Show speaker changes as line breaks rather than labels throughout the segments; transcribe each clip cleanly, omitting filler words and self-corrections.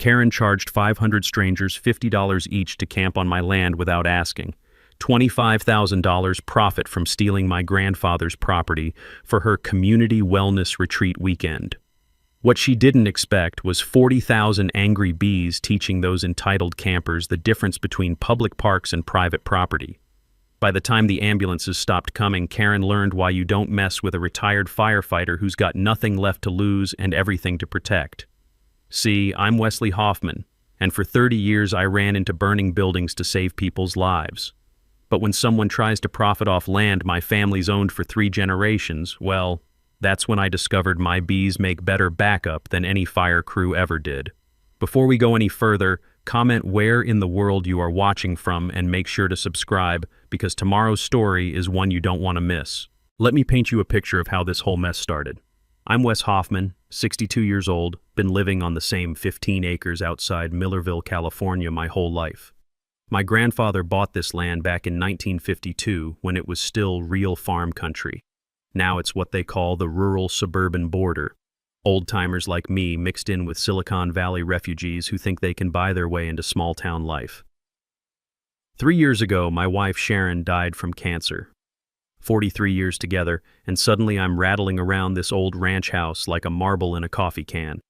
Karen charged 500 strangers $50 each to camp on my land without asking. $25,000 profit from stealing my grandfather's property for her community wellness retreat weekend. What she didn't expect was 40,000 angry bees teaching those entitled campers the difference between public parks and private property. By the time the ambulances stopped coming, Karen learned why you don't mess with a retired firefighter who's got nothing left to lose and everything to protect. See, I'm Wesley Hoffman, and for 30 years I ran into burning buildings to save people's lives. But when someone tries to profit off land my family's owned for 3 generations, well, that's when I discovered my bees make better backup than any fire crew ever did. Before we go any further, comment where in the world you are watching from and make sure to subscribe, because tomorrow's story is one you don't want to miss. Let me paint you a picture of how this whole mess started. I'm Wes Hoffman, 62 years old, been living on the same 15 acres outside Millerville, California my whole life. My grandfather bought this land back in 1952 when it was still real farm country. Now it's what they call the rural-suburban border. Old-timers like me mixed in with Silicon Valley refugees who think they can buy their way into small-town life. 3 years ago, my wife Sharon died from cancer. 43 years together, and suddenly I'm rattling around this old ranch house like a marble in a coffee can.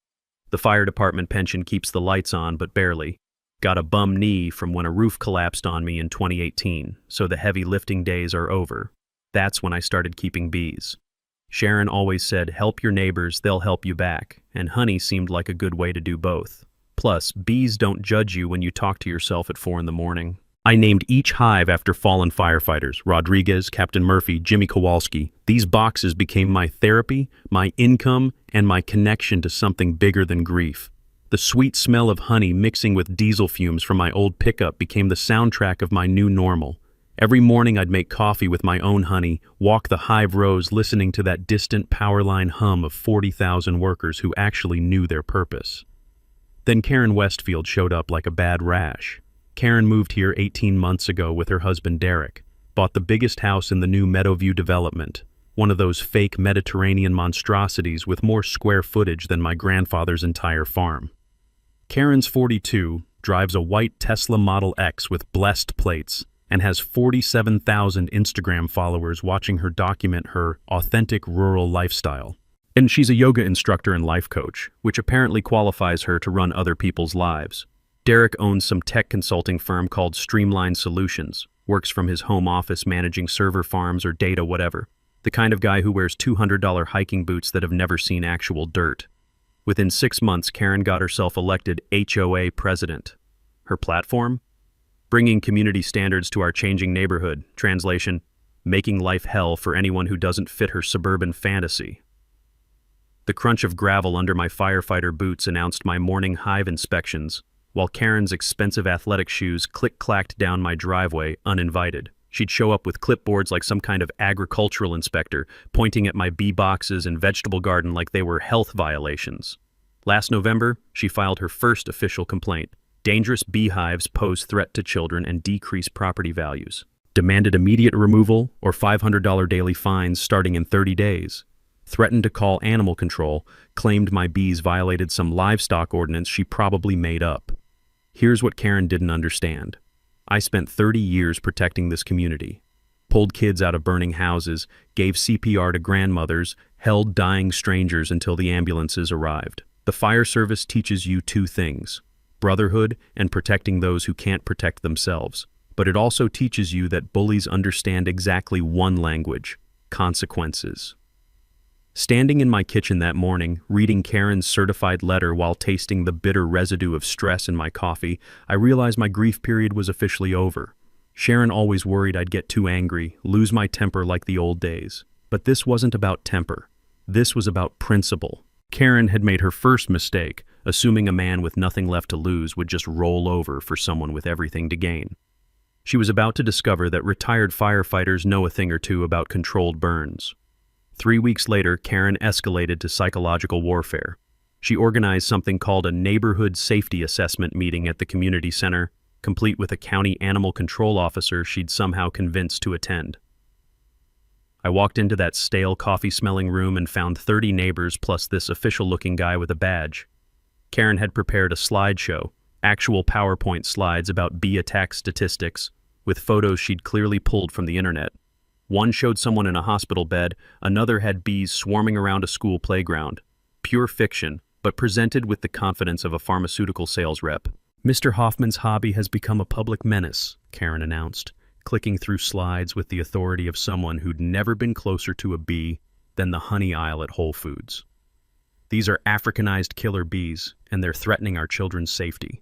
The fire department pension keeps the lights on, but barely. Got a bum knee from when a roof collapsed on me in 2018, so the heavy lifting days are over. That's when I started keeping bees. Sharon always said, help your neighbors, they'll help you back, and honey seemed like a good way to do both. Plus, bees don't judge you when you talk to yourself at 4 in the morning. I named each hive after fallen firefighters: Rodriguez, Captain Murphy, Jimmy Kowalski. These boxes became my therapy, my income, and my connection to something bigger than grief. The sweet smell of honey mixing with diesel fumes from my old pickup became the soundtrack of my new normal. Every morning I'd make coffee with my own honey, walk the hive rows listening to that distant power line hum of 40,000 workers who actually knew their purpose. Then Karen Westfield showed up like a bad rash. Karen moved here 18 months ago with her husband Derek, bought the biggest house in the new Meadowview development, one of those fake Mediterranean monstrosities with more square footage than my grandfather's entire farm. Karen's 42, drives a white Tesla Model X with blessed plates, and has 47,000 Instagram followers watching her document her authentic rural lifestyle. And she's a yoga instructor and life coach, which apparently qualifies her to run other people's lives. Derek owns some tech consulting firm called Streamline Solutions, works from his home office managing server farms or data whatever. The kind of guy who wears $200 hiking boots that have never seen actual dirt. Within 6 months, Karen got herself elected HOA president. Her platform? Bringing community standards to our changing neighborhood. Translation: making life hell for anyone who doesn't fit her suburban fantasy. The crunch of gravel under my firefighter boots announced my morning hive inspections, while Karen's expensive athletic shoes click-clacked down my driveway uninvited. She'd show up with clipboards like some kind of agricultural inspector, pointing at my bee boxes and vegetable garden like they were health violations. Last November, she filed her first official complaint. Dangerous beehives pose threat to children and decrease property values. Demanded immediate removal or $500 daily fines starting in 30 days. Threatened to call animal control, claimed my bees violated some livestock ordinance she probably made up. Here's what Karen didn't understand. I spent 30 years protecting this community. Pulled kids out of burning houses, gave CPR to grandmothers, held dying strangers until the ambulances arrived. The fire service teaches you 2 things: brotherhood and protecting those who can't protect themselves. But it also teaches you that bullies understand exactly one language: consequences. Standing in my kitchen that morning, reading Karen's certified letter while tasting the bitter residue of stress in my coffee, I realized my grief period was officially over. Sharon always worried I'd get too angry, lose my temper like the old days. But this wasn't about temper. This was about principle. Karen had made her first mistake, assuming a man with nothing left to lose would just roll over for someone with everything to gain. She was about to discover that retired firefighters know a thing or two about controlled burns. 3 weeks later, Karen escalated to psychological warfare. She organized something called a neighborhood safety assessment meeting at the community center, complete with a county animal control officer she'd somehow convinced to attend. I walked into that stale coffee-smelling room and found 30 neighbors plus this official-looking guy with a badge. Karen had prepared a slideshow, actual PowerPoint slides about bee attack statistics, with photos she'd clearly pulled from the internet. One showed someone in a hospital bed, another had bees swarming around a school playground. Pure fiction, but presented with the confidence of a pharmaceutical sales rep. "Mr. Hoffman's hobby has become a public menace," Karen announced, clicking through slides with the authority of someone who'd never been closer to a bee than the honey aisle at Whole Foods. "These are Africanized killer bees, and they're threatening our children's safety."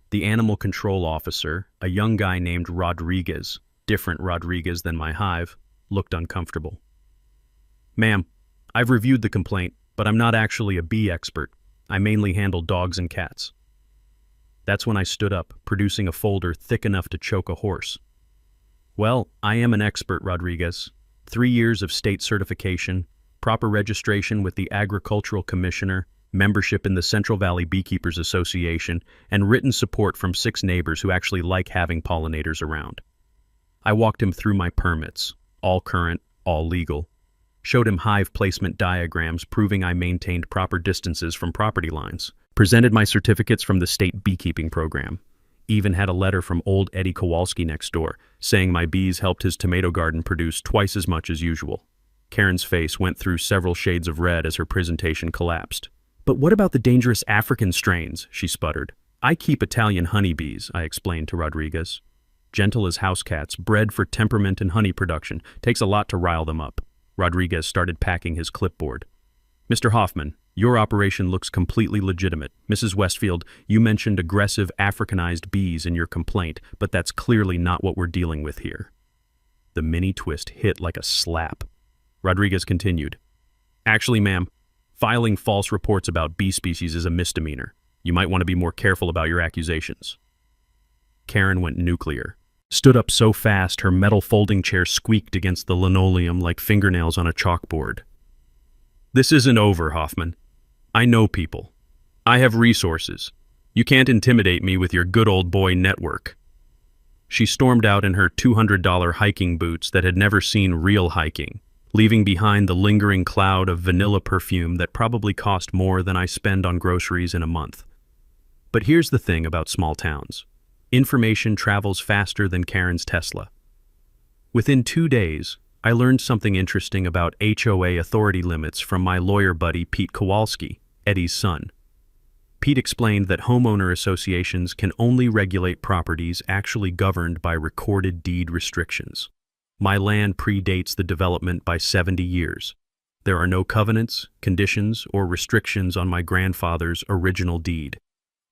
The animal control officer, a young guy named Rodriguez, different Rodriguez than my hive, looked uncomfortable. "Ma'am, I've reviewed the complaint, but I'm not actually a bee expert. I mainly handle dogs and cats." That's when I stood up, producing a folder thick enough to choke a horse. "Well, I am an expert, Rodriguez. 3 years of state certification, proper registration with the Agricultural Commissioner, membership in the Central Valley Beekeepers Association, and written support from 6 neighbors who actually like having pollinators around." I walked him through my permits, all current, all legal. Showed him hive placement diagrams proving I maintained proper distances from property lines. Presented my certificates from the state beekeeping program. Even had a letter from old Eddie Kowalski next door, saying my bees helped his tomato garden produce twice as much as usual. Karen's face went through several shades of red as her presentation collapsed. "But what about the dangerous African strains?" she sputtered. "I keep Italian honeybees," I explained to Rodriguez. "Gentle as house cats, bred for temperament and honey production. Takes a lot to rile them up." Rodriguez started packing his clipboard. "Mr. Hoffman, your operation looks completely legitimate. Mrs. Westfield, you mentioned aggressive Africanized bees in your complaint, but that's clearly not what we're dealing with here." The mini twist hit like a slap. Rodriguez continued. "Actually, ma'am, filing false reports about bee species is a misdemeanor. You might want to be more careful about your accusations." Karen went nuclear. Stood up so fast her metal folding chair squeaked against the linoleum like fingernails on a chalkboard. "This isn't over, Hoffman. I know people. I have resources. You can't intimidate me with your good old boy network." She stormed out in her $200 hiking boots that had never seen real hiking, leaving behind the lingering cloud of vanilla perfume that probably cost more than I spend on groceries in a month. But here's the thing about small towns. Information travels faster than Karen's Tesla. Within 2 days, I learned something interesting about HOA authority limits from my lawyer buddy Pete Kowalski, Eddie's son. Pete explained that homeowner associations can only regulate properties actually governed by recorded deed restrictions. My land predates the development by 70 years. There are no covenants, conditions, or restrictions on my grandfather's original deed.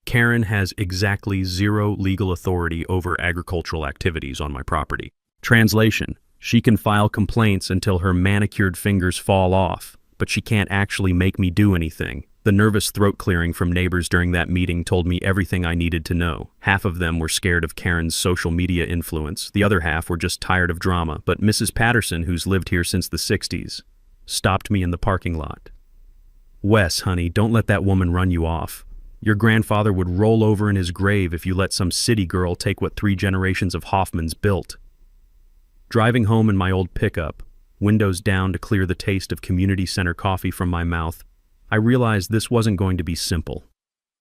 Karen has exactly 0 legal authority over agricultural activities on my property. Translation: she can file complaints until her manicured fingers fall off, but she can't actually make me do anything. The nervous throat clearing from neighbors during that meeting told me everything I needed to know. Half of them were scared of Karen's social media influence. The other half were just tired of drama. But Mrs. Patterson, who's lived here since the 60s, stopped me in the parking lot. "Wes, honey, don't let that woman run you off. Your grandfather would roll over in his grave if you let some city girl take what 3 generations of Hoffmans built." Driving home in my old pickup, windows down to clear the taste of community center coffee from my mouth, I realized this wasn't going to be simple.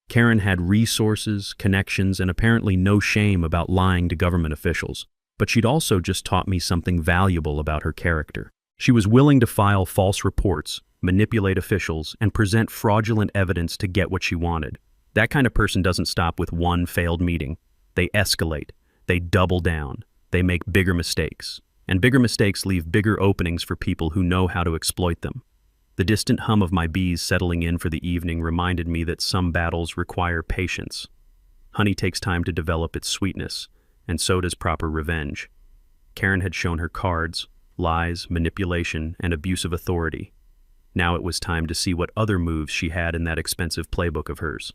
Karen had resources, connections, and apparently no shame about lying to government officials. But she'd also just taught me something valuable about her character. She was willing to file false reports, manipulate officials, and present fraudulent evidence to get what she wanted. That kind of person doesn't stop with one failed meeting. They escalate. They double down. They make bigger mistakes. And bigger mistakes leave bigger openings for people who know how to exploit them. The distant hum of my bees settling in for the evening reminded me that some battles require patience. Honey takes time to develop its sweetness, and so does proper revenge. Karen had shown her cards, lies, manipulation, and abuse of authority. Now it was time to see what other moves she had in that expensive playbook of hers.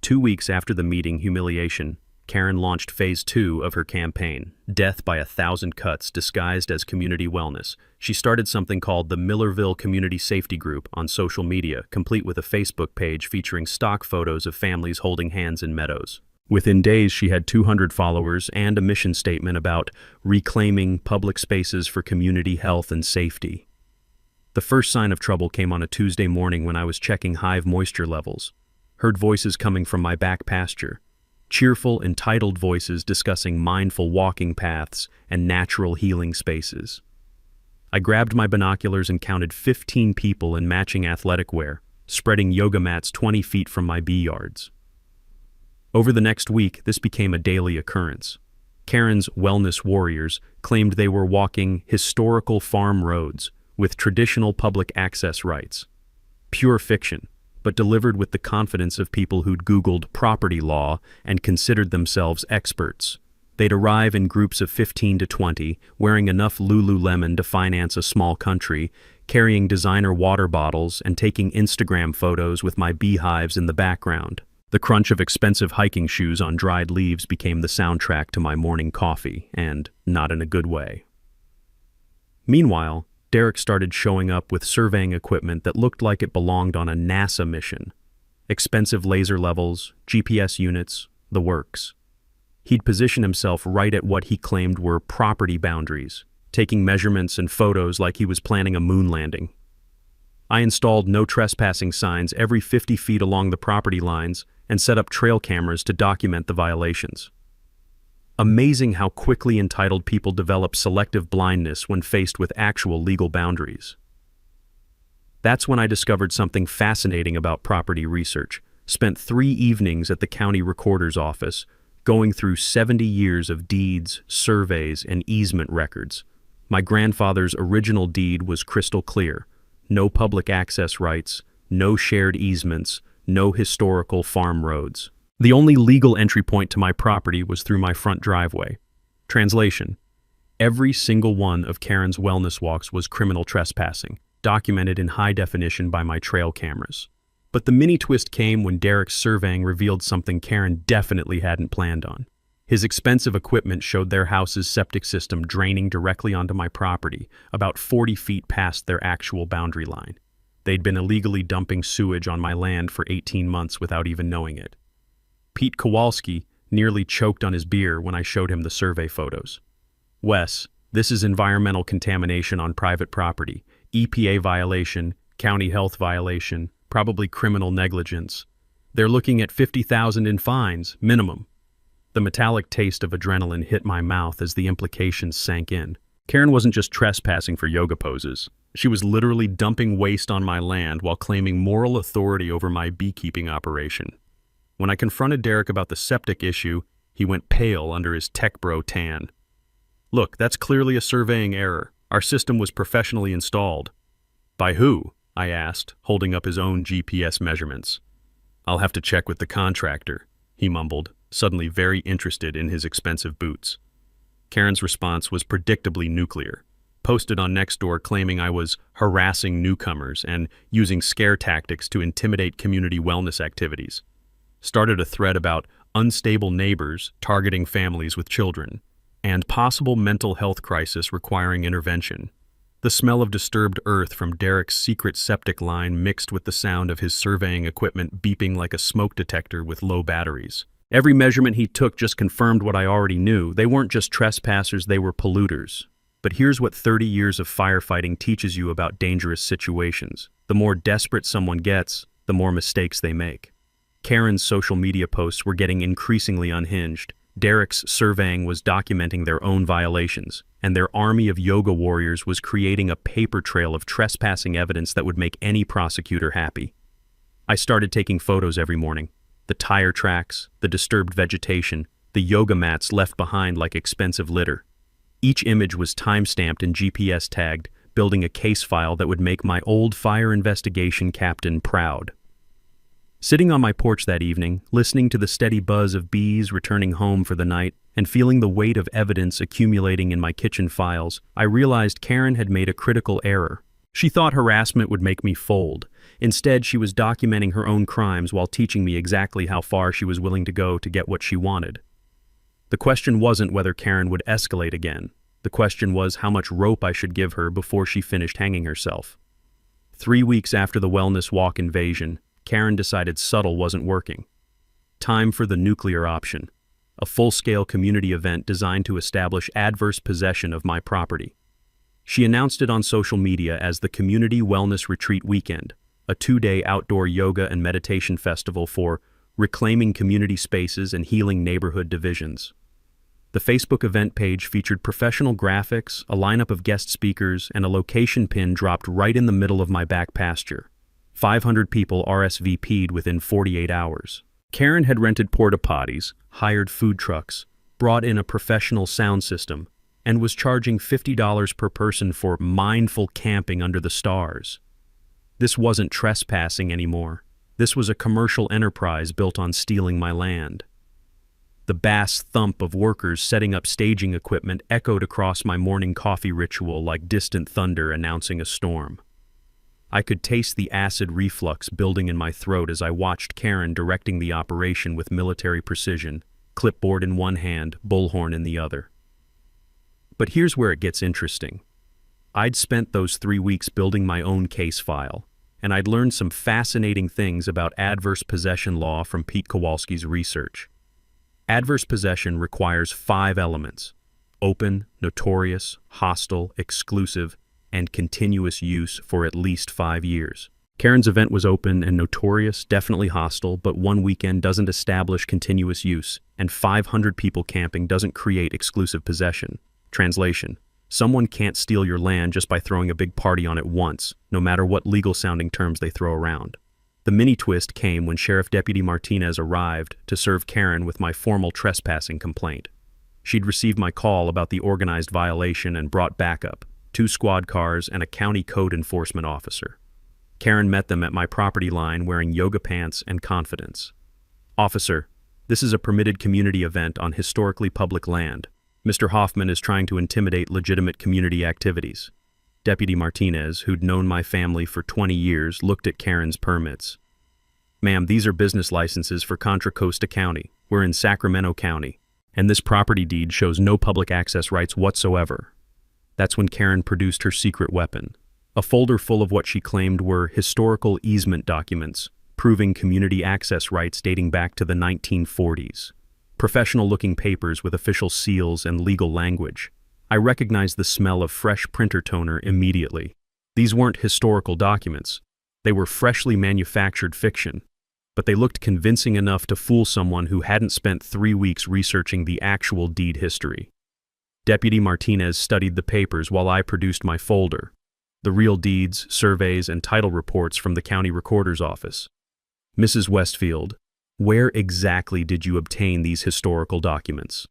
2 weeks after the meeting humiliation, Karen launched phase 2 of her campaign, Death by 1,000 Cuts disguised as community wellness. She started something called the Millerville Community Safety Group on social media, complete with a Facebook page featuring stock photos of families holding hands in meadows. Within days, she had 200 followers and a mission statement about reclaiming public spaces for community health and safety. The first sign of trouble came on a Tuesday morning when I was checking hive moisture levels. Heard voices coming from my back pasture. Cheerful, entitled voices discussing mindful walking paths and natural healing spaces. I grabbed my binoculars and counted 15 people in matching athletic wear, spreading yoga mats 20 feet from my bee yards. Over the next week, this became a daily occurrence. Karen's wellness warriors claimed they were walking historical farm roads with traditional public access rights. Pure fiction, but delivered with the confidence of people who'd Googled property law and considered themselves experts. They'd arrive in groups of 15 to 20, wearing enough Lululemon to finance a small country, carrying designer water bottles and taking Instagram photos with my beehives in the background. The crunch of expensive hiking shoes on dried leaves became the soundtrack to my morning coffee, and not in a good way. Meanwhile, Derek started showing up with surveying equipment that looked like it belonged on a NASA mission. Expensive laser levels, GPS units, the works. He'd position himself right at what he claimed were property boundaries, taking measurements and photos like he was planning a moon landing. I installed no trespassing signs every 50 feet along the property lines and set up trail cameras to document the violations. Amazing how quickly entitled people develop selective blindness when faced with actual legal boundaries. That's when I discovered something fascinating about property research. Spent 3 evenings at the county recorder's office, going through 70 years of deeds, surveys, and easement records. My grandfather's original deed was crystal clear. No public access rights, no shared easements, no historical farm roads. The only legal entry point to my property was through my front driveway. Translation: every single one of Karen's wellness walks was criminal trespassing, documented in high definition by my trail cameras. But the mini twist came when Derek's surveying revealed something Karen definitely hadn't planned on. His expensive equipment showed their house's septic system draining directly onto my property, about 40 feet past their actual boundary line. They'd been illegally dumping sewage on my land for 18 months without even knowing it. Pete Kowalski nearly choked on his beer when I showed him the survey photos. "Wes, this is environmental contamination on private property, EPA violation, county health violation, probably criminal negligence. They're looking at $50,000 in fines, minimum." The metallic taste of adrenaline hit my mouth as the implications sank in. Karen wasn't just trespassing for yoga poses. She was literally dumping waste on my land while claiming moral authority over my beekeeping operation. When I confronted Derek about the septic issue, he went pale under his tech bro tan. "Look, that's clearly a surveying error. Our system was professionally installed." "By who?" I asked, holding up his own GPS measurements. "I'll have to check with the contractor," he mumbled, suddenly very interested in his expensive boots. Karen's response was predictably nuclear. Posted on Nextdoor claiming I was harassing newcomers and using scare tactics to intimidate community wellness activities. Started a thread about unstable neighbors targeting families with children, and possible mental health crisis requiring intervention. The smell of disturbed earth from Derek's secret septic line mixed with the sound of his surveying equipment beeping like a smoke detector with low batteries. Every measurement he took just confirmed what I already knew. They weren't just trespassers, they were polluters. But here's what 30 years of firefighting teaches you about dangerous situations. The more desperate someone gets, the more mistakes they make. Karen's social media posts were getting increasingly unhinged. Derek's surveying was documenting their own violations, and their army of yoga warriors was creating a paper trail of trespassing evidence that would make any prosecutor happy. I started taking photos every morning. The tire tracks, the disturbed vegetation, the yoga mats left behind like expensive litter. Each image was time-stamped and GPS tagged, building a case file that would make my old fire investigation captain proud. Sitting on my porch that evening, listening to the steady buzz of bees returning home for the night, and feeling the weight of evidence accumulating in my kitchen files, I realized Karen had made a critical error. She thought harassment would make me fold. Instead, she was documenting her own crimes while teaching me exactly how far she was willing to go to get what she wanted. The question wasn't whether Karen would escalate again. The question was how much rope I should give her before she finished hanging herself. 3 weeks after the wellness walk invasion, Karen decided subtle wasn't working. Time for the nuclear option, a full-scale community event designed to establish adverse possession of my property. She announced it on social media as the Community Wellness Retreat Weekend, a 2-day outdoor yoga and meditation festival for reclaiming community spaces and healing neighborhood divisions. The Facebook event page featured professional graphics, a lineup of guest speakers, and a location pin dropped right in the middle of my back pasture. 500 people RSVP'd within 48 hours. Karen had rented porta potties, hired food trucks, brought in a professional sound system, and was charging $50 per person for mindful camping under the stars. This wasn't trespassing anymore. This was a commercial enterprise built on stealing my land. The bass thump of workers setting up staging equipment echoed across my morning coffee ritual like distant thunder announcing a storm. I could taste the acid reflux building in my throat as I watched Karen directing the operation with military precision, clipboard in one hand, bullhorn in the other. But here's where it gets interesting. I'd spent those 3 weeks building my own case file, and I'd learned some fascinating things about adverse possession law from Pete Kowalski's research. Adverse possession requires 5 elements: open, notorious, hostile, exclusive, and continuous use for at least 5 years. Karen's event was open and notorious, definitely hostile, but one weekend doesn't establish continuous use, and 500 people camping doesn't create exclusive possession. Translation: someone can't steal your land just by throwing a big party on it once, no matter what legal-sounding terms they throw around. The mini-twist came when Sheriff Deputy Martinez arrived to serve Karen with my formal trespassing complaint. She'd received my call about the organized violation and brought backup: 2 squad cars and a county code enforcement officer. Karen met them at my property line wearing yoga pants and confidence. "Officer, this is a permitted community event on historically public land. Mr. Hoffman is trying to intimidate legitimate community activities." Deputy Martinez, who'd known my family for 20 years, looked at Karen's permits. "Ma'am, these are business licenses for Contra Costa County. We're in Sacramento County, and this property deed shows no public access rights whatsoever." That's when Karen produced her secret weapon, a folder full of what she claimed were historical easement documents, proving community access rights dating back to the 1940s. Professional-looking papers with official seals and legal language. I recognized the smell of fresh printer toner immediately. These weren't historical documents. They were freshly manufactured fiction, but they looked convincing enough to fool someone who hadn't spent 3 weeks researching the actual deed history. Deputy Martinez studied the papers while I produced my folder, the real deeds, surveys, and title reports from the county recorder's office. "Mrs. Westfield, where exactly did you obtain these historical documents?"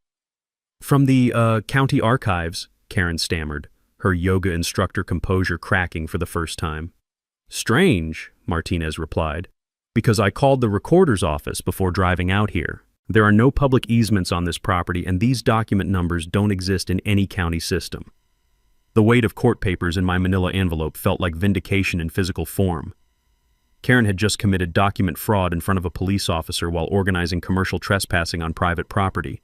"From the, county archives," Karen stammered, her yoga instructor composure cracking for the first time. "Strange," Martinez replied, "because I called the recorder's office before driving out here. There are no public easements on this property, and these document numbers don't exist in any county system." The weight of court papers in my manila envelope felt like vindication in physical form. Karen had just committed document fraud in front of a police officer while organizing commercial trespassing on private property.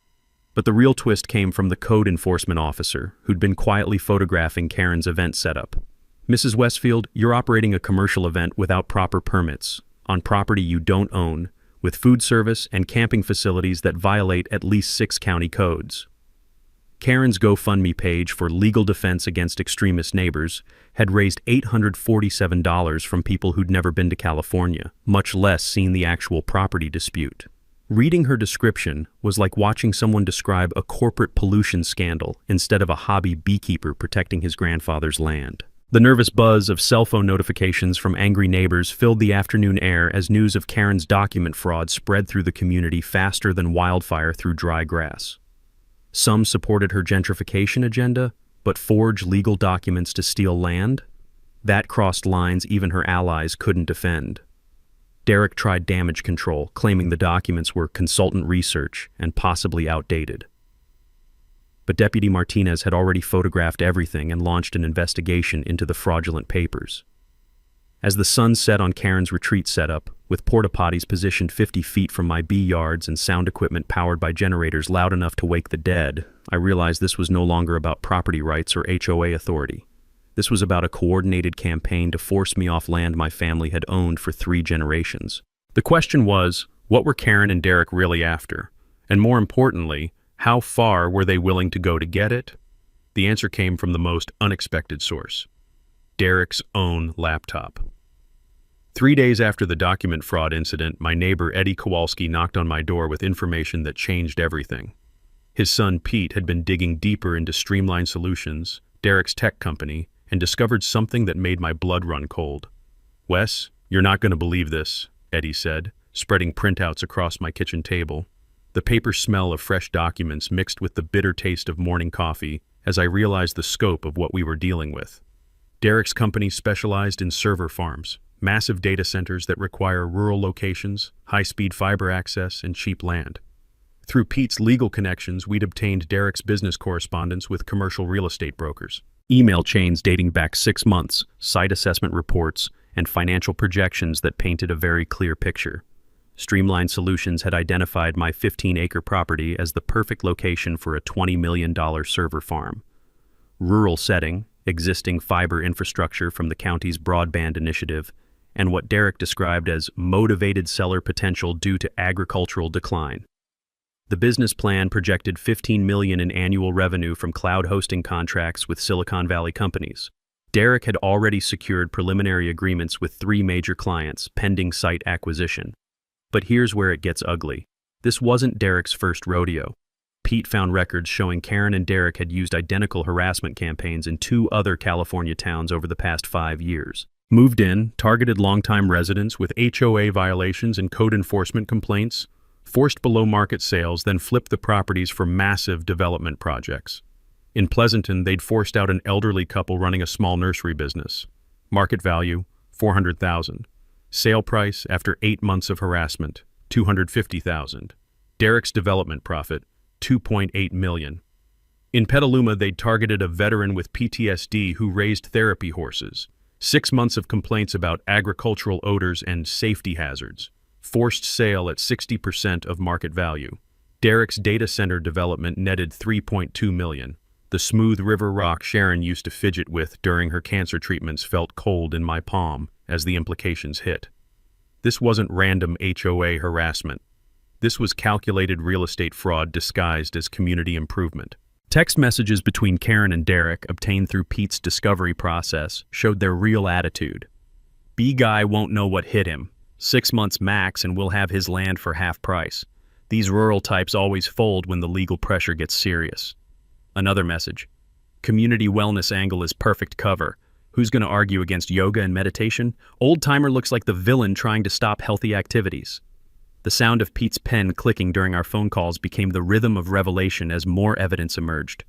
But the real twist came from the code enforcement officer, who'd been quietly photographing Karen's event setup. "Mrs. Westfield, you're operating a commercial event without proper permits, on property you don't own, with food service and camping facilities that violate at least 6 county codes." Karen's GoFundMe page for legal defense against extremist neighbors had raised $847 from people who'd never been to California, much less seen the actual property dispute. Reading her description was like watching someone describe a corporate pollution scandal instead of a hobby beekeeper protecting his grandfather's land. The nervous buzz of cell phone notifications from angry neighbors filled the afternoon air as news of Karen's document fraud spread through the community faster than wildfire through dry grass. Some supported her gentrification agenda, but forged legal documents to steal land? That crossed lines even her allies couldn't defend. Derek tried damage control, claiming the documents were consultant research and possibly outdated. But Deputy Martinez had already photographed everything and launched an investigation into the fraudulent papers. As the sun set on Karen's retreat setup, with porta potties positioned 50 feet from my bee yards and sound equipment powered by generators loud enough to wake the dead, I realized this was no longer about property rights or HOA authority. This was about a coordinated campaign to force me off land my family had owned for 3 generations. The question was, what were Karen and Derek really after? And more importantly, how far were they willing to go to get it? The answer came from the most unexpected source: Derek's own laptop. 3 days after the document fraud incident, my neighbor Eddie Kowalski knocked on my door with information that changed everything. His son Pete had been digging deeper into Streamline Solutions, Derek's tech company, and discovered something that made my blood run cold. "Wes, you're not going to believe this," Eddie said, spreading printouts across my kitchen table. The paper smell of fresh documents mixed with the bitter taste of morning coffee as I realized the scope of what we were dealing with. Derek's company specialized in server farms, massive data centers that require rural locations, high-speed fiber access, and cheap land. Through Pete's legal connections, we'd obtained Derek's business correspondence with commercial real estate brokers. Email chains dating back 6 months, site assessment reports, and financial projections that painted a very clear picture. Streamline Solutions had identified my 15-acre property as the perfect location for a $20 million server farm. Rural setting, existing fiber infrastructure from the county's broadband initiative, and what Derek described as motivated seller potential due to agricultural decline. The business plan projected $15 million in annual revenue from cloud hosting contracts with Silicon Valley companies. Derek had already secured preliminary agreements with 3 major clients pending site acquisition. But here's where it gets ugly. This wasn't Derek's first rodeo. Pete found records showing Karen and Derek had used identical harassment campaigns in 2 other California towns over the past 5 years. Moved in, targeted longtime residents with HOA violations and code enforcement complaints, forced below-market sales, then flipped the properties for massive development projects. In Pleasanton, they'd forced out an elderly couple running a small nursery business. Market value, $400,000. Sale price after 8 months of harassment, $250,000. Derek's development profit, $2.8 million. In Petaluma, they'd targeted a veteran with PTSD who raised therapy horses. 6 months of complaints about agricultural odors and safety hazards. Forced sale at 60% of market value. Derek's data center development netted $3.2 million. The smooth river rock Sharon used to fidget with during her cancer treatments felt cold in my palm as the implications hit. This wasn't random HOA harassment. This was calculated real estate fraud disguised as community improvement. Text messages between Karen and Derek, obtained through Pete's discovery process, showed their real attitude. "B-guy won't know what hit him. 6 months max and we'll have his land for half price. These rural types always fold when the legal pressure gets serious." Another message: "Community wellness angle is perfect cover. Who's going to argue against yoga and meditation? Old-timer looks like the villain trying to stop healthy activities." The sound of Pete's pen clicking during our phone calls became the rhythm of revelation as more evidence emerged.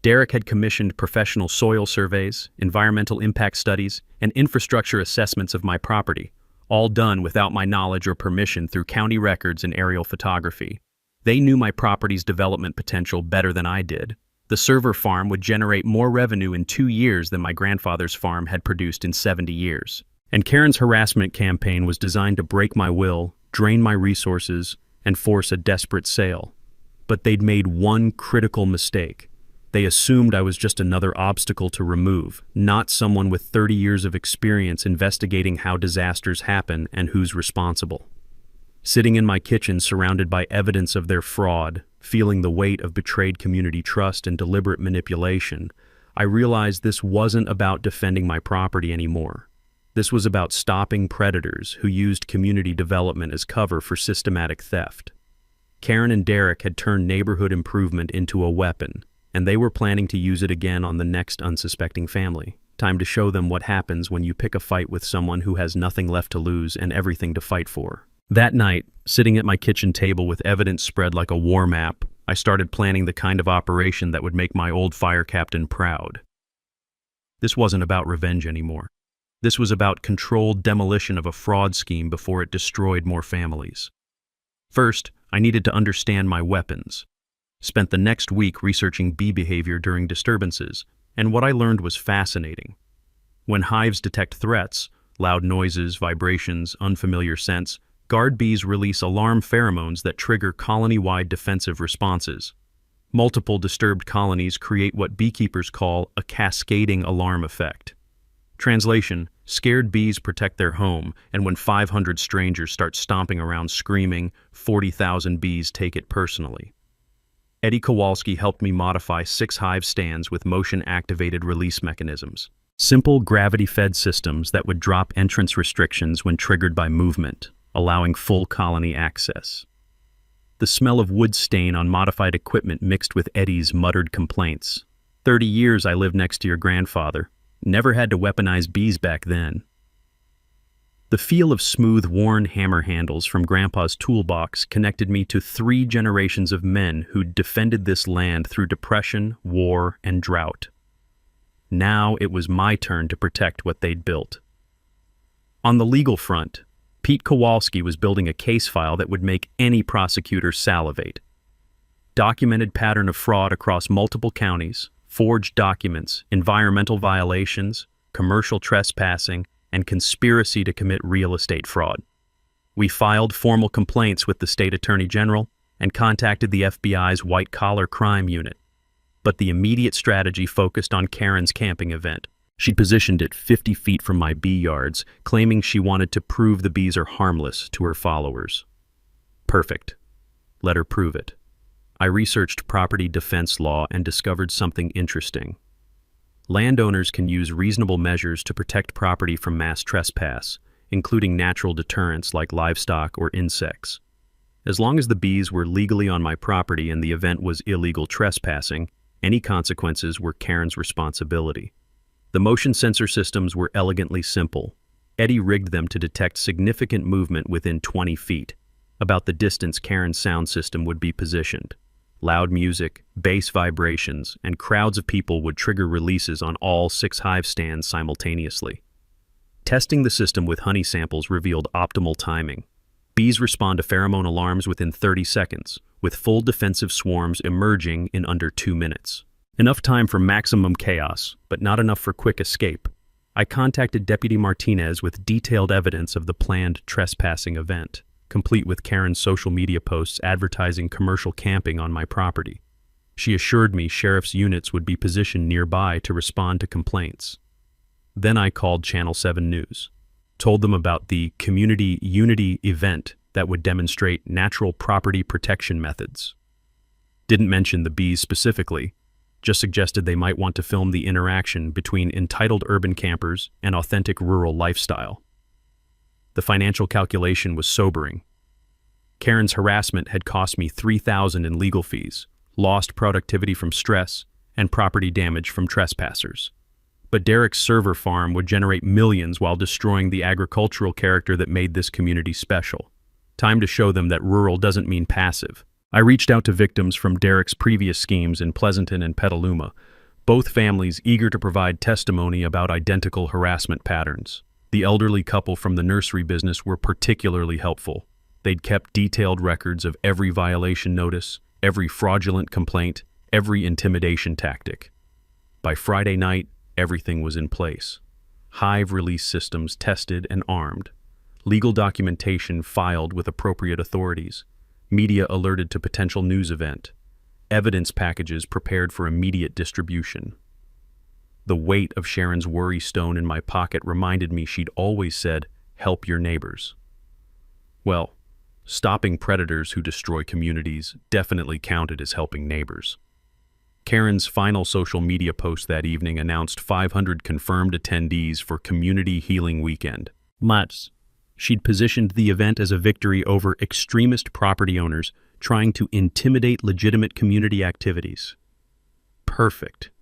Derek had commissioned professional soil surveys, environmental impact studies, and infrastructure assessments of my property, all done without my knowledge or permission through county records and aerial photography. They knew my property's development potential better than I did. The server farm would generate more revenue in 2 years than my grandfather's farm had produced in 70 years. And Karen's harassment campaign was designed to break my will, drain my resources, and force a desperate sale. But they'd made one critical mistake. They assumed I was just another obstacle to remove, not someone with 30 years of experience investigating how disasters happen and who's responsible. Sitting in my kitchen surrounded by evidence of their fraud, feeling the weight of betrayed community trust and deliberate manipulation, I realized this wasn't about defending my property anymore. This was about stopping predators who used community development as cover for systematic theft. Karen and Derek had turned neighborhood improvement into a weapon, and they were planning to use it again on the next unsuspecting family. Time to show them what happens when you pick a fight with someone who has nothing left to lose and everything to fight for. That night, sitting at my kitchen table with evidence spread like a war map, I started planning the kind of operation that would make my old fire captain proud. This wasn't about revenge anymore. This was about controlled demolition of a fraud scheme before it destroyed more families. First, I needed to understand my weapons. Spent the next week researching bee behavior during disturbances, and what I learned was fascinating. When hives detect threats, loud noises, vibrations, unfamiliar scents, guard bees release alarm pheromones that trigger colony-wide defensive responses. Multiple disturbed colonies create what beekeepers call a cascading alarm effect. Translation: scared bees protect their home, and when 500 strangers start stomping around screaming, 40,000 bees take it personally. Eddie Kowalski helped me modify 6 hive stands with motion-activated release mechanisms. Simple gravity-fed systems that would drop entrance restrictions when triggered by movement, allowing full colony access. The smell of wood stain on modified equipment mixed with Eddie's muttered complaints. 30 years I lived next to your grandfather. Never had to weaponize bees back then. The feel of smooth, worn hammer handles from Grandpa's toolbox connected me to 3 generations of men who'd defended this land through depression, war, and drought. Now it was my turn to protect what they'd built. On the legal front, Pete Kowalski was building a case file that would make any prosecutor salivate. Documented pattern of fraud across multiple counties, forged documents, environmental violations, commercial trespassing, and conspiracy to commit real estate fraud. We filed formal complaints with the state attorney general and contacted the FBI's white-collar crime unit. But the immediate strategy focused on Karen's camping event. She'd positioned it 50 feet from my bee yards, claiming she wanted to prove the bees are harmless to her followers. Perfect. Let her prove it. I researched property defense law and discovered something interesting. Landowners can use reasonable measures to protect property from mass trespass, including natural deterrents like livestock or insects. As long as the bees were legally on my property and the event was illegal trespassing, any consequences were Karen's responsibility. The motion sensor systems were elegantly simple. Eddie rigged them to detect significant movement within 20 feet, about the distance Karen's sound system would be positioned. Loud music, bass vibrations, and crowds of people would trigger releases on all 6 hive stands simultaneously. Testing the system with honey samples revealed optimal timing. Bees respond to pheromone alarms within 30 seconds, with full defensive swarms emerging in under 2 minutes. Enough time for maximum chaos, but not enough for quick escape. I contacted Deputy Martinez with detailed evidence of the planned trespassing event, complete with Karen's social media posts advertising commercial camping on my property. She assured me sheriff's units would be positioned nearby to respond to complaints. Then I called Channel 7 News, told them about the Community Unity event that would demonstrate natural property protection methods. Didn't mention the bees specifically, just suggested they might want to film the interaction between entitled urban campers and authentic rural lifestyle. The financial calculation was sobering. Karen's harassment had cost me $3,000 in legal fees, lost productivity from stress, and property damage from trespassers. But Derek's server farm would generate millions while destroying the agricultural character that made this community special. Time to show them that rural doesn't mean passive. I reached out to victims from Derek's previous schemes in Pleasanton and Petaluma, both families eager to provide testimony about identical harassment patterns. The elderly couple from the nursery business were particularly helpful. They'd kept detailed records of every violation notice, every fraudulent complaint, every intimidation tactic. By Friday night, everything was in place. Hive release systems tested and armed. Legal documentation filed with appropriate authorities. Media alerted to potential news event. Evidence packages prepared for immediate distribution. The weight of Sharon's worry stone in my pocket reminded me she'd always said, "Help your neighbors." Well, stopping predators who destroy communities definitely counted as helping neighbors. Karen's final social media post that evening announced 500 confirmed attendees for Community Healing Weekend. She'd positioned the event as a victory over extremist property owners trying to intimidate legitimate community activities. Perfect.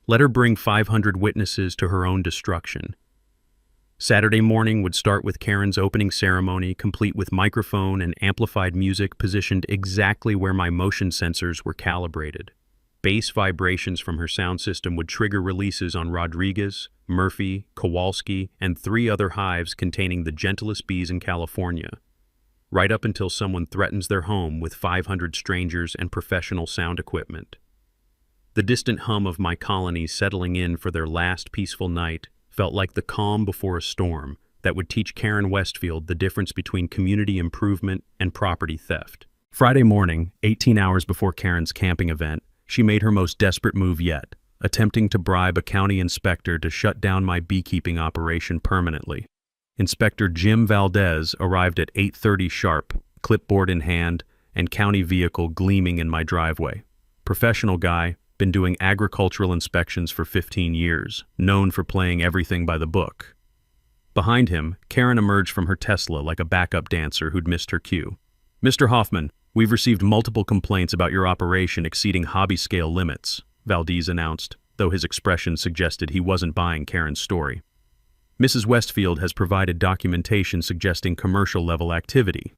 Let her bring 500 witnesses to her own destruction. Saturday morning would start with Karen's opening ceremony, complete with microphone and amplified music positioned exactly where my motion sensors were calibrated. Bass vibrations from her sound system would trigger releases on Rodriguez, Murphy, Kowalski, and 3 other hives containing the gentlest bees in California, right up until someone threatens their home with 500 strangers and professional sound equipment. The distant hum of my colonies settling in for their last peaceful night felt like the calm before a storm that would teach Karen Westfield the difference between community improvement and property theft. Friday morning, 18 hours before Karen's camping event, she made her most desperate move yet, attempting to bribe a county inspector to shut down my beekeeping operation permanently. Inspector Jim Valdez arrived at 8:30 sharp, clipboard in hand, and county vehicle gleaming in my driveway. Professional guy, been doing agricultural inspections for 15 years, known for playing everything by the book. Behind him, Karen emerged from her Tesla like a backup dancer who'd missed her cue. "Mr. Hoffman, we've received multiple complaints about your operation exceeding hobby-scale limits," Valdez announced, though his expression suggested he wasn't buying Karen's story. "Mrs. Westfield has provided documentation suggesting commercial-level activity."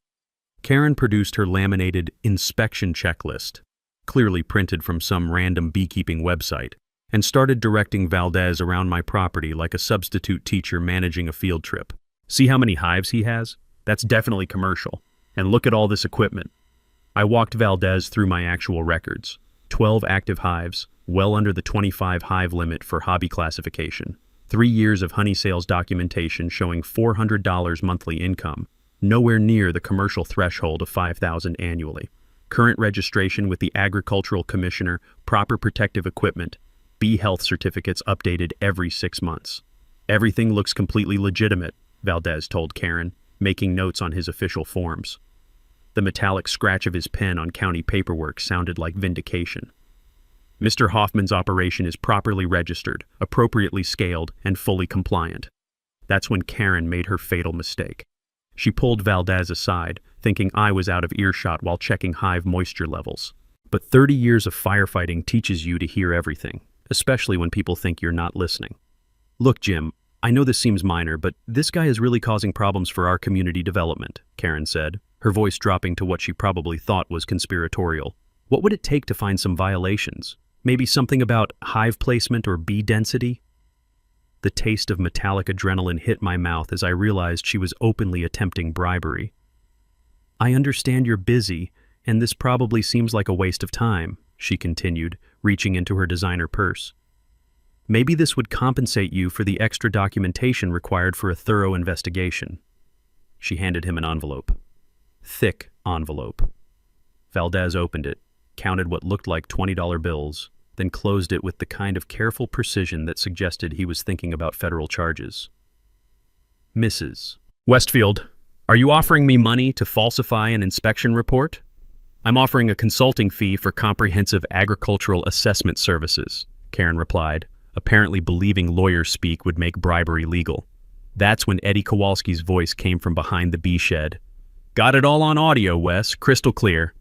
Karen produced her laminated inspection checklist, clearly printed from some random beekeeping website, and started directing Valdez around my property like a substitute teacher managing a field trip. "See how many hives he has? That's definitely commercial. And look at all this equipment." I walked Valdez through my actual records. 12 active hives, well under the 25 hive limit for hobby classification. 3 years of honey sales documentation showing $400 monthly income, nowhere near the commercial threshold of $5,000 annually. Current registration with the Agricultural Commissioner, proper protective equipment, bee health certificates updated every 6 months. "Everything looks completely legitimate," Valdez told Karen, making notes on his official forms. The metallic scratch of his pen on county paperwork sounded like vindication. "Mr. Hoffman's operation is properly registered, appropriately scaled, and fully compliant." That's when Karen made her fatal mistake. She pulled Valdez aside, thinking I was out of earshot while checking hive moisture levels. But 30 years of firefighting teaches you to hear everything, especially when people think you're not listening. "Look, Jim, I know this seems minor, but this guy is really causing problems for our community development," Karen said, her voice dropping to what she probably thought was conspiratorial. "What would it take to find some violations? Maybe something about hive placement or bee density?" The taste of metallic adrenaline hit my mouth as I realized she was openly attempting bribery. "I understand you're busy, and this probably seems like a waste of time," she continued, reaching into her designer purse. "Maybe this would compensate you for the extra documentation required for a thorough investigation." She handed him an envelope. Thick envelope. Valdez opened it, counted what looked like $20 bills, then closed it with the kind of careful precision that suggested he was thinking about federal charges. "Mrs. Westfield, are you offering me money to falsify an inspection report?" "I'm offering a consulting fee for comprehensive agricultural assessment services," Karen replied, apparently believing lawyer speak would make bribery legal. That's when Eddie Kowalski's voice came from behind the bee shed. "Got it all on audio, Wes, crystal clear."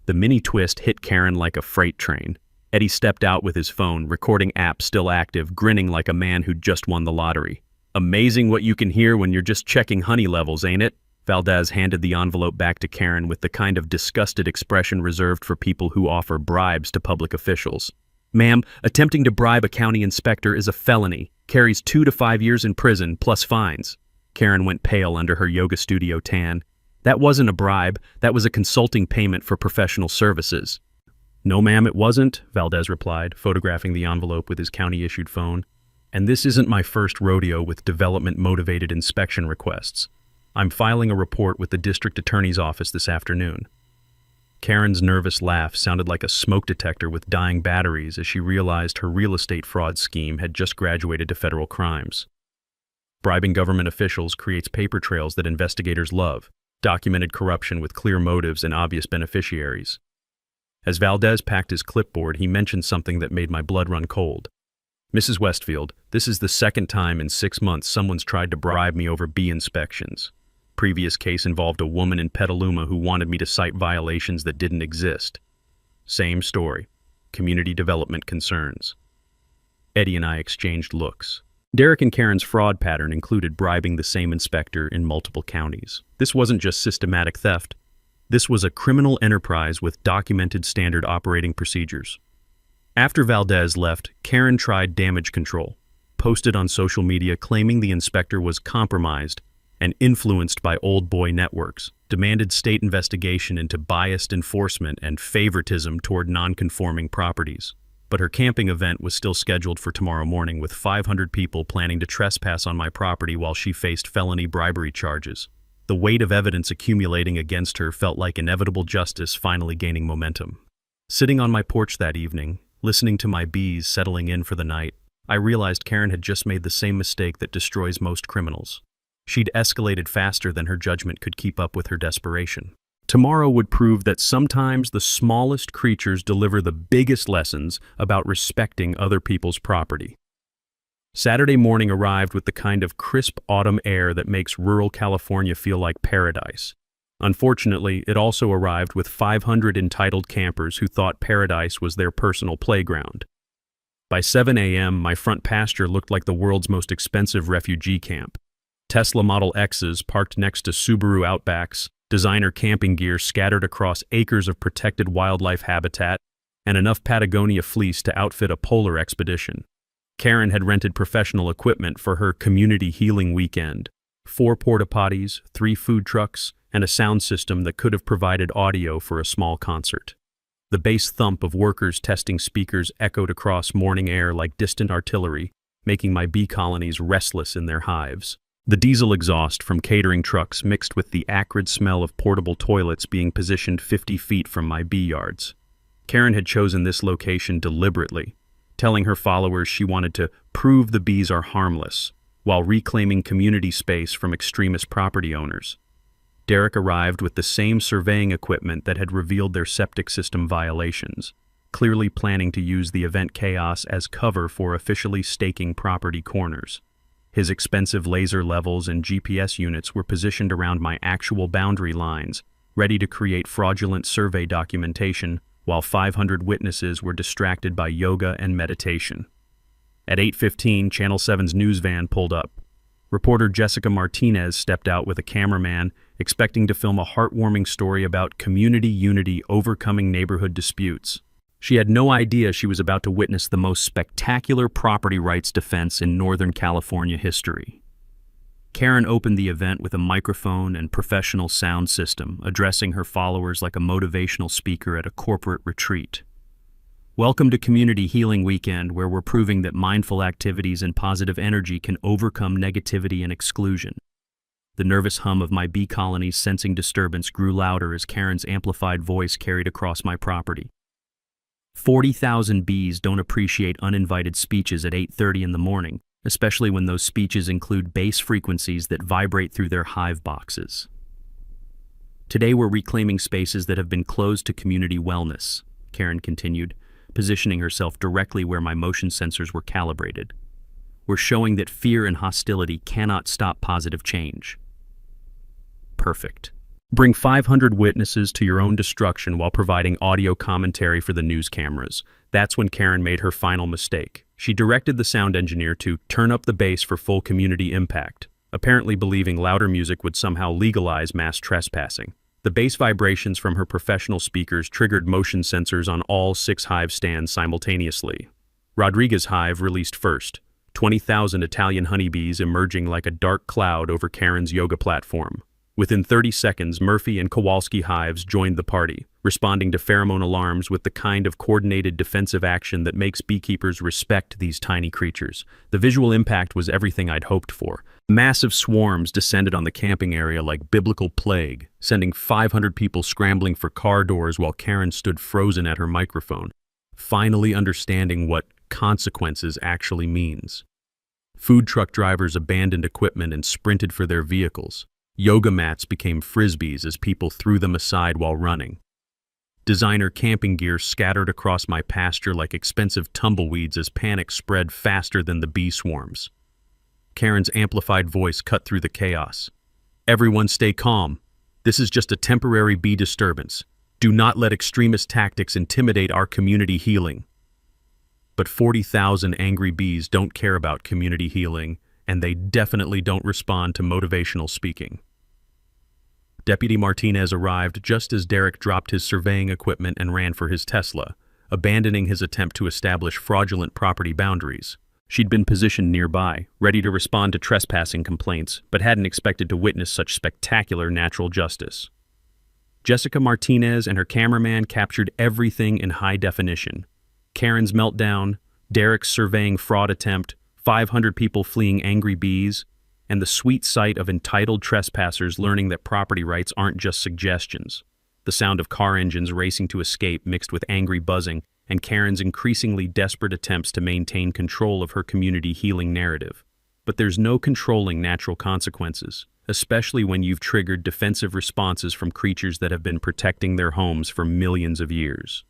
The mini twist hit Karen like a freight train. Eddie stepped out with his phone, recording app still active, grinning like a man who'd just won the lottery. "Amazing what you can hear when you're just checking honey levels, ain't it?" Valdez handed the envelope back to Karen with the kind of disgusted expression reserved for people who offer bribes to public officials. "Ma'am, attempting to bribe a county inspector is a felony, carries 2 to 5 years in prison, plus fines." Karen went pale under her yoga studio tan. "That wasn't a bribe, that was a consulting payment for professional services." "No, ma'am, it wasn't," Valdez replied, photographing the envelope with his county-issued phone. "And this isn't my first rodeo with development-motivated inspection requests. I'm filing a report with the district attorney's office this afternoon." Karen's nervous laugh sounded like a smoke detector with dying batteries as she realized her real estate fraud scheme had just graduated to federal crimes. Bribing government officials creates paper trails that investigators love, documented corruption with clear motives and obvious beneficiaries. As Valdez packed his clipboard, he mentioned something that made my blood run cold. "Mrs. Westfield, this is the second time in 6 months someone's tried to bribe me over bee inspections. Previous case involved a woman in Petaluma who wanted me to cite violations that didn't exist. Same story. Community development concerns." Eddie and I exchanged looks. Derek and Karen's fraud pattern included bribing the same inspector in multiple counties. This wasn't just systematic theft. This was a criminal enterprise with documented standard operating procedures. After Valdez left, Karen tried damage control, posted on social media claiming the inspector was compromised and influenced by old boy networks, demanded state investigation into biased enforcement and favoritism toward non-conforming properties. But her camping event was still scheduled for tomorrow morning with 500 people planning to trespass on my property while she faced felony bribery charges. The weight of evidence accumulating against her felt like inevitable justice finally gaining momentum. Sitting on my porch that evening, listening to my bees settling in for the night, I realized Karen had just made the same mistake that destroys most criminals. She'd escalated faster than her judgment could keep up with her desperation. Tomorrow would prove that sometimes the smallest creatures deliver the biggest lessons about respecting other people's property. Saturday morning arrived with the kind of crisp autumn air that makes rural California feel like paradise. Unfortunately, it also arrived with 500 entitled campers who thought paradise was their personal playground. By 7 a.m., my front pasture looked like the world's most expensive refugee camp. Tesla Model X's parked next to Subaru Outbacks, designer camping gear scattered across acres of protected wildlife habitat, and enough Patagonia fleece to outfit a polar expedition. Karen had rented professional equipment for her community healing weekend. 4 porta-potties, 3 food trucks, and a sound system that could have provided audio for a small concert. The bass thump of workers testing speakers echoed across morning air like distant artillery, making my bee colonies restless in their hives. The diesel exhaust from catering trucks mixed with the acrid smell of portable toilets being positioned 50 feet from my bee yards. Karen had chosen this location deliberately, telling her followers she wanted to prove the bees are harmless, while reclaiming community space from extremist property owners. Derek arrived with the same surveying equipment that had revealed their septic system violations, clearly planning to use the event chaos as cover for officially staking property corners. His expensive laser levels and GPS units were positioned around my actual boundary lines, ready to create fraudulent survey documentation, while 500 witnesses were distracted by yoga and meditation. At 8:15, Channel 7's news van pulled up. Reporter Jessica Martinez stepped out with a cameraman, expecting to film a heartwarming story about community unity overcoming neighborhood disputes. She had no idea she was about to witness the most spectacular property rights defense in Northern California history. Karen opened the event with a microphone and professional sound system, addressing her followers like a motivational speaker at a corporate retreat. Welcome to Community Healing Weekend, where we're proving that mindful activities and positive energy can overcome negativity and exclusion. The nervous hum of my bee colonies sensing disturbance grew louder as Karen's amplified voice carried across my property. 40,000 bees don't appreciate uninvited speeches at 8:30 in the morning, especially when those speeches include bass frequencies that vibrate through their hive boxes. Today we're reclaiming spaces that have been closed to community wellness, Karen continued, positioning herself directly where my motion sensors were calibrated. We're showing that fear and hostility cannot stop positive change. Perfect. Bring 500 witnesses to your own destruction while providing audio commentary for the news cameras. That's when Karen made her final mistake. She directed the sound engineer to turn up the bass for full community impact, apparently believing louder music would somehow legalize mass trespassing. The bass vibrations from her professional speakers triggered motion sensors on all 6 hive stands simultaneously. Rodriguez hive released first, 20,000 Italian honeybees emerging like a dark cloud over Karen's yoga platform. Within 30 seconds, Murphy and Kowalski hives joined the party, responding to pheromone alarms with the kind of coordinated defensive action that makes beekeepers respect these tiny creatures. The visual impact was everything I'd hoped for. Massive swarms descended on the camping area like biblical plague, sending 500 people scrambling for car doors while Karen stood frozen at her microphone, finally understanding what consequences actually means. Food truck drivers abandoned equipment and sprinted for their vehicles. Yoga mats became frisbees as people threw them aside while running. Designer camping gear scattered across my pasture like expensive tumbleweeds as panic spread faster than the bee swarms. Karen's amplified voice cut through the chaos. Everyone stay calm. This is just a temporary bee disturbance. Do not let extremist tactics intimidate our community healing. But 40,000 angry bees don't care about community healing, and they definitely don't respond to motivational speaking. Deputy Martinez arrived just as Derek dropped his surveying equipment and ran for his Tesla, abandoning his attempt to establish fraudulent property boundaries. She'd been positioned nearby, ready to respond to trespassing complaints, but hadn't expected to witness such spectacular natural justice. Jessica Martinez and her cameraman captured everything in high definition. Karen's meltdown, Derek's surveying fraud attempt, 500 people fleeing angry bees, and the sweet sight of entitled trespassers learning that property rights aren't just suggestions. The sound of car engines racing to escape mixed with angry buzzing, and Karen's increasingly desperate attempts to maintain control of her community healing narrative. But there's no controlling natural consequences. especially when you've triggered defensive responses from creatures that have been protecting their homes for millions of years.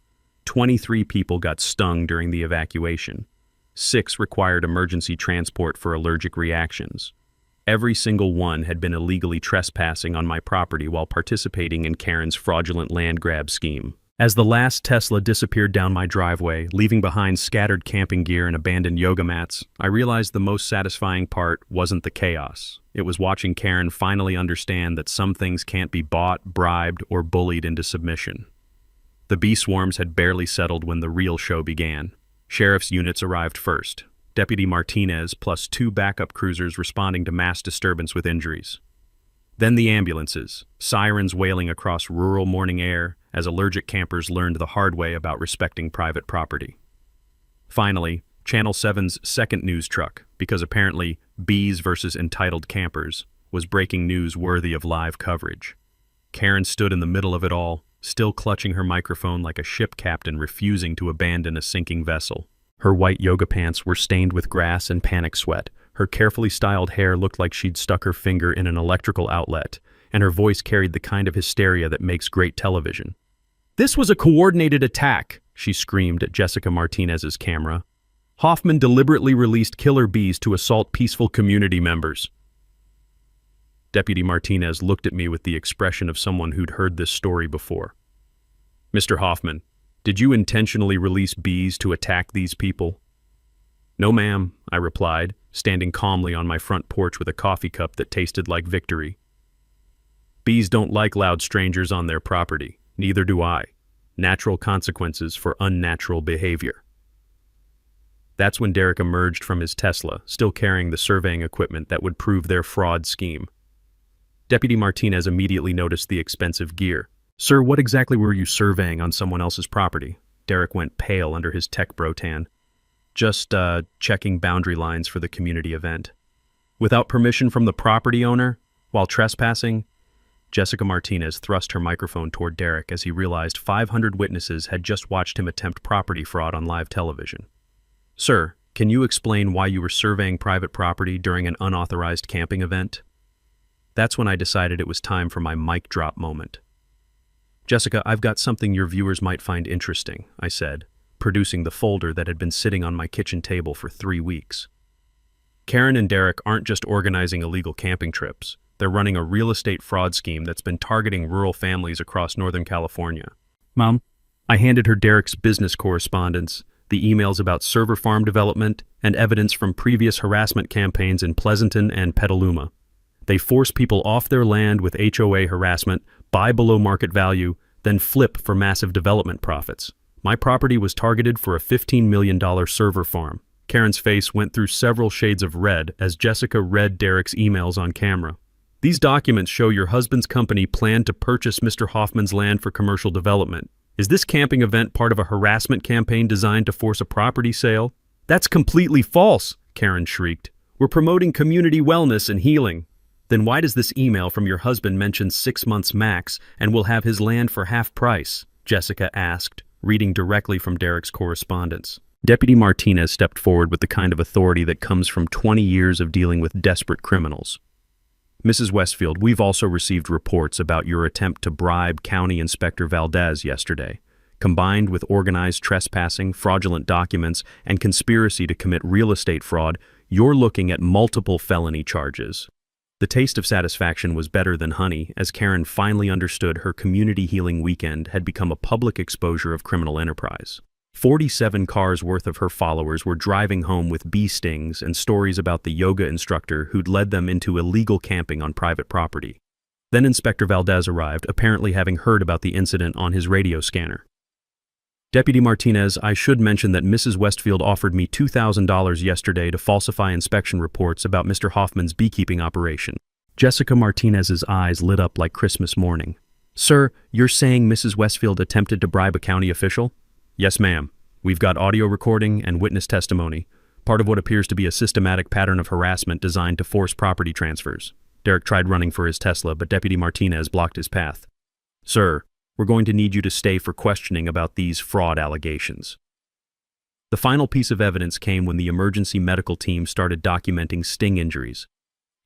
23 people got stung during the evacuation. 6 required emergency transport for allergic reactions. Every single one had been illegally trespassing on my property while participating in Karen's fraudulent land grab scheme. As the last Tesla disappeared down my driveway, leaving behind scattered camping gear and abandoned yoga mats, I realized the most satisfying part wasn't the chaos. It was watching Karen finally understand that some things can't be bought, bribed, or bullied into submission. The bee swarms had barely settled when the real show began. Sheriff's units arrived first. Deputy Martinez plus 2 backup cruisers responding to mass disturbance with injuries. Then the ambulances, sirens wailing across rural morning air as allergic campers learned the hard way about respecting private property. Finally, Channel 7's second news truck, because apparently bees versus entitled campers, was breaking news worthy of live coverage. Karen stood in the middle of it all, still clutching her microphone like a ship captain refusing to abandon a sinking vessel. Her white yoga pants were stained with grass and panic sweat. Her carefully styled hair looked like she'd stuck her finger in an electrical outlet, and her voice carried the kind of hysteria that makes great television. "This was a coordinated attack," she screamed at Jessica Martinez's camera. "Hoffman deliberately released killer bees to assault peaceful community members." Deputy Martinez looked at me with the expression of someone who'd heard this story before. "Mr. Hoffman, did you intentionally release bees to attack these people?" "No, ma'am," I replied, standing calmly on my front porch with a coffee cup that tasted like victory. "Bees don't like loud strangers on their property. Neither do I. Natural consequences for unnatural behavior." That's when Derek emerged from his Tesla, still carrying the surveying equipment that would prove their fraud scheme. Deputy Martinez immediately noticed the expensive gear. "Sir, what exactly were you surveying on someone else's property?" Derek went pale under his tech bro tan. "Just, checking boundary lines for the community event." "Without permission from the property owner? While trespassing?" Jessica Martinez thrust her microphone toward Derek as he realized 500 witnesses had just watched him attempt property fraud on live television. "Sir, can you explain why you were surveying private property during an unauthorized camping event?" That's when I decided it was time for my mic drop moment. "Jessica, I've got something your viewers might find interesting," I said, producing the folder that had been sitting on my kitchen table for 3 weeks. Karen and Derek aren't just organizing illegal camping trips. They're running a real estate fraud scheme that's been targeting rural families across Northern California. Mom, I handed her Derek's business correspondence, the emails about server farm development, and evidence from previous harassment campaigns in Pleasanton and Petaluma. They force people off their land with HOA harassment, buy below market value, then flip for massive development profits. My property was targeted for a $15 million server farm. Karen's face went through several shades of red as Jessica read Derek's emails on camera. "These documents show your husband's company planned to purchase Mr. Hoffman's land for commercial development. Is this camping event part of a harassment campaign designed to force a property sale?" "That's completely false," Karen shrieked. "We're promoting community wellness and healing." "Then why does this email from your husband mention 6 months max and will have his land for half price?" Jessica asked, reading directly from Derek's correspondence. Deputy Martinez stepped forward with the kind of authority that comes from 20 years of dealing with desperate criminals. "Mrs. Westfield, we've also received reports about your attempt to bribe County Inspector Valdez yesterday. Combined with organized trespassing, fraudulent documents, and conspiracy to commit real estate fraud, you're looking at multiple felony charges." The taste of satisfaction was better than honey as Karen finally understood her community healing weekend had become a public exposure of criminal enterprise. 47 cars worth of her followers were driving home with bee stings and stories about the yoga instructor who'd led them into illegal camping on private property. Then Inspector Valdez arrived, apparently having heard about the incident on his radio scanner. "Deputy Martinez, I should mention that Mrs. Westfield offered me $2,000 yesterday to falsify inspection reports about Mr. Hoffman's beekeeping operation." Jessica Martinez's eyes lit up like Christmas morning. "Sir, you're saying Mrs. Westfield attempted to bribe a county official?" "Yes, ma'am. We've got audio recording and witness testimony, part of what appears to be a systematic pattern of harassment designed to force property transfers." Derek tried running for his Tesla, but Deputy Martinez blocked his path. "Sir, we're going to need you to stay for questioning about these fraud allegations." The final piece of evidence came when the emergency medical team started documenting sting injuries.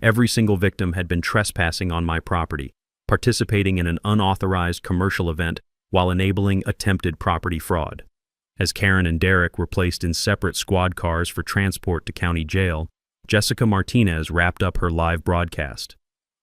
Every single victim had been trespassing on my property, participating in an unauthorized commercial event while enabling attempted property fraud. As Karen and Derek were placed in separate squad cars for transport to county jail, Jessica Martinez wrapped up her live broadcast.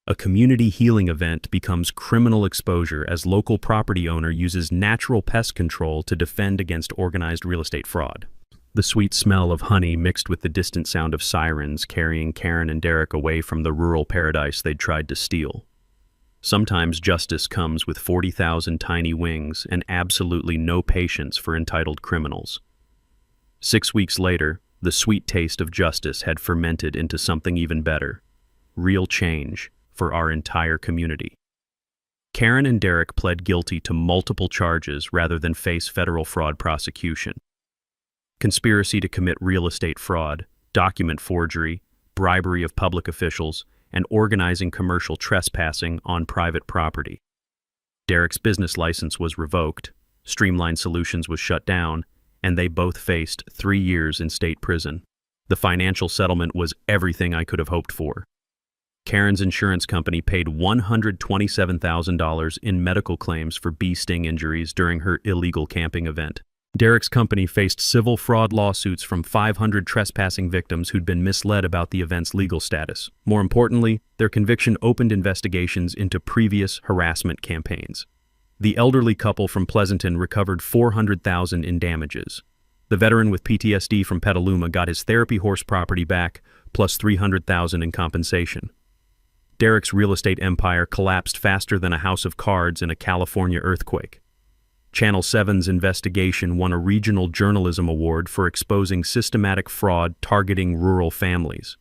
A community healing event becomes criminal exposure as local property owner uses natural pest control to defend against organized real estate fraud. The sweet smell of honey mixed with the distant sound of sirens carrying Karen and Derek away from the rural paradise they'd tried to steal. Sometimes justice comes with 40,000 tiny wings and absolutely no patience for entitled criminals. 6 weeks later, the sweet taste of justice had fermented into something even better: real change for our entire community. Karen and Derek pled guilty to multiple charges rather than face federal fraud prosecution. Conspiracy to commit real estate fraud, document forgery, bribery of public officials, and organizing commercial trespassing on private property. Derek's business license was revoked, Streamline Solutions was shut down, and they both faced 3 years in state prison. The financial settlement was everything I could have hoped for. Karen's insurance company paid $127,000 in medical claims for bee sting injuries during her illegal camping event. Derek's company faced civil fraud lawsuits from 500 trespassing victims who'd been misled about the event's legal status. More importantly, their conviction opened investigations into previous harassment campaigns. The elderly couple from Pleasanton recovered $400,000 in damages. The veteran with PTSD from Petaluma got his therapy horse property back, plus $300,000 in compensation. Derek's real estate empire collapsed faster than a house of cards in a California earthquake. Channel 7's investigation won a regional journalism award for exposing systematic fraud targeting rural families.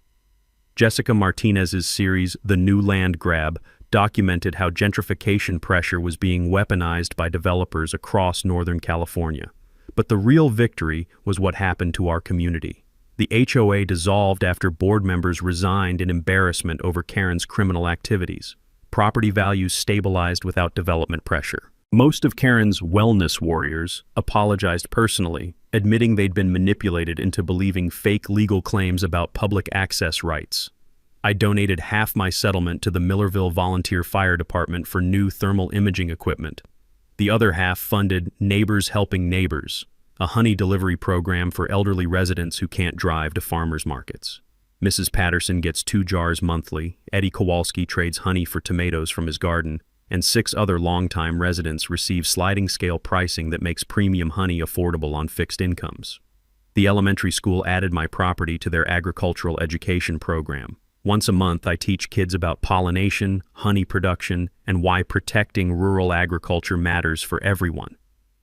Jessica Martinez's series, The New Land Grab, documented how gentrification pressure was being weaponized by developers across Northern California. But the real victory was what happened to our community. The HOA dissolved after board members resigned in embarrassment over Karen's criminal activities. Property values stabilized without development pressure. Most of Karen's wellness warriors apologized personally, admitting they'd been manipulated into believing fake legal claims about public access rights. I donated half my settlement to the Millerville Volunteer Fire Department for new thermal imaging equipment. The other half funded Neighbors Helping Neighbors, a honey delivery program for elderly residents who can't drive to farmers markets. Mrs. Patterson gets 2 jars monthly, Eddie Kowalski trades honey for tomatoes from his garden, and 6 other longtime residents receive sliding scale pricing that makes premium honey affordable on fixed incomes. The elementary school added my property to their agricultural education program. Once a month, I teach kids about pollination, honey production, and why protecting rural agriculture matters for everyone.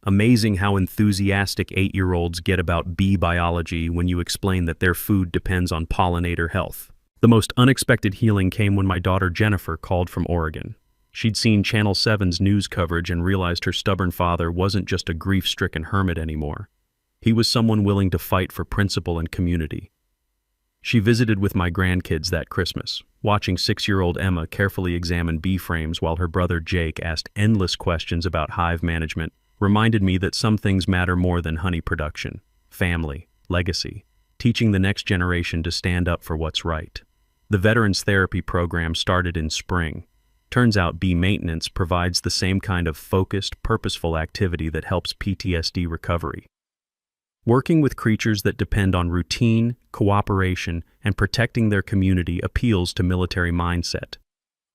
Amazing how enthusiastic 8-year-olds get about bee biology when you explain that their food depends on pollinator health. The most unexpected healing came when my daughter Jennifer called from Oregon. She'd seen Channel 7's news coverage and realized her stubborn father wasn't just a grief-stricken hermit anymore. He was someone willing to fight for principle and community. She visited with my grandkids that Christmas, watching 6-year-old Emma carefully examine bee frames while her brother Jake asked endless questions about hive management, reminded me that some things matter more than honey production: family, legacy, teaching the next generation to stand up for what's right. The Veterans Therapy program started in spring. Turns out bee maintenance provides the same kind of focused, purposeful activity that helps PTSD recovery. Working with creatures that depend on routine, cooperation, and protecting their community appeals to military mindset.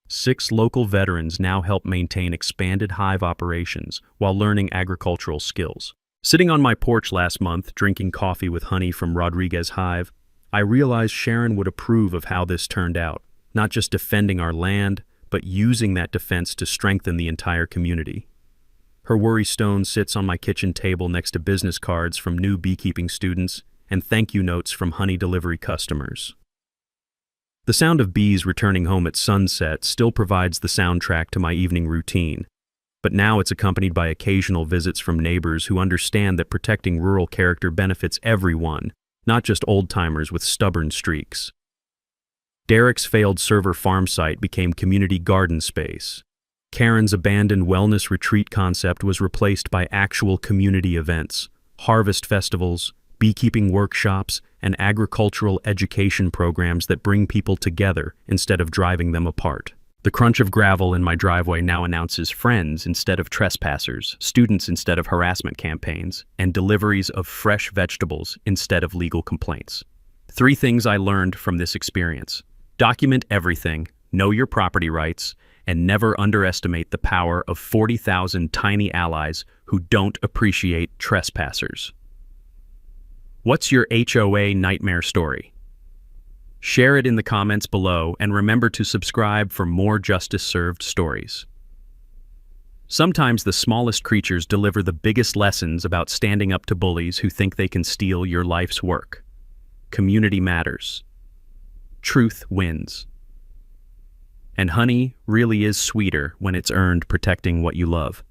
6 local veterans now help maintain expanded hive operations while learning agricultural skills. Sitting on my porch last month, drinking coffee with honey from Rodriguez Hive, I realized Sharon would approve of how this turned out, not just defending our land, but using that defense to strengthen the entire community. Her worry stone sits on my kitchen table next to business cards from new beekeeping students and thank you notes from honey delivery customers. The sound of bees returning home at sunset still provides the soundtrack to my evening routine, but now it's accompanied by occasional visits from neighbors who understand that protecting rural character benefits everyone, not just old-timers with stubborn streaks. Derek's failed server farm site became community garden space. Karen's abandoned wellness retreat concept was replaced by actual community events, harvest festivals, beekeeping workshops, and agricultural education programs that bring people together instead of driving them apart. The crunch of gravel in my driveway now announces friends instead of trespassers, students instead of harassment campaigns, and deliveries of fresh vegetables instead of legal complaints. 3 things I learned from this experience. Document everything, know your property rights, and never underestimate the power of 40,000 tiny allies who don't appreciate trespassers. What's your HOA nightmare story? Share it in the comments below and remember to subscribe for more justice-served stories. Sometimes the smallest creatures deliver the biggest lessons about standing up to bullies who think they can steal your life's work. Community matters. Truth wins. And honey really is sweeter when it's earned protecting what you love.